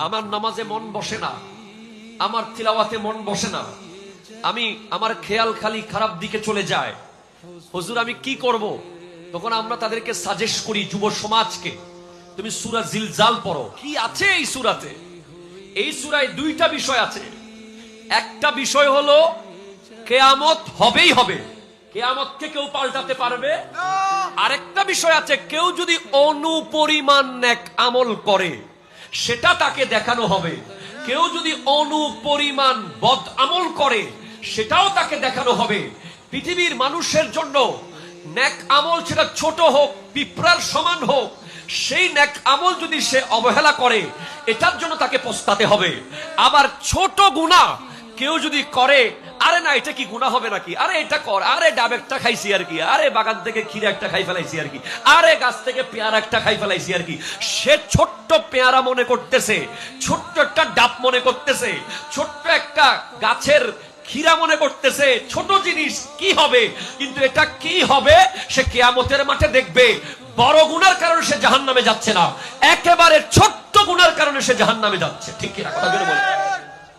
আমার নামাজে মন বসে না, আমার তিলাওয়াতে মন বসে না, আমার খেয়াল খালি খারাপ দিকে চলে যায়। হুজুর আমি কি করব? তখন আমরা তাদেরকে সাজেস্ট করি, যুব সমাজকে, তুমি সূরা জিলজাল পড়ো। কি আছে এই সূরাতে? এই সূরায় দুইটা বিষয় আছে। একটা বিষয় হলো কিয়ামত হবেই হবে, কিয়ামতকে কেউ পাল্টাতে পারবে। আরেকটা বিষয় আছে, কেউ যদি অনুপরিমাণ নেক আমল করে সেটা তাকে দেখানো হবে। কেউ যদি অনুপরিমাণ বদ আমল করে সেটাও তাকে দেখানো হবে। পৃথিবীর মানুষের জন্য নেক আমল, সেটা ছোট হোক, পিঁপড়ার সমান হোক, সেই নেক আমল যদি সে অবহেলা করে এটার জন্য তাকে পস্তাতে হবে। আবার ছোট গুনাহ কেউ যদি করে, আরে না এটা কি গুনাহ হবে নাকি, আরে এটা কর, আরে ডাব একটা খাইছি আর কি, আরে বাগান থেকে ক্ষীরা একটা খাই ফেলাইছি আর কি, আরে গাছ থেকে পেয়ারা একটা খাই ফেলাইছি আর কি। সে ছোট্ট পেয়ারা মনে করতেছে, ছোট্ট একটা ডাব মনে করতেছে, ছোট্ট একটা গাছের ক্ষীরা মনে করতেছে ছোট জিনিস, কি হবে? কিন্তু এটা কি হবে সে কিয়ামতের মাঠে দেখবে। বড় গুনার কারণে সে জাহান্নামে যাচ্ছে না, একেবারে ছোট্ট গুনার কারণে সে জাহান্নামে যাচ্ছে। ঠিক কিনা কথা বলে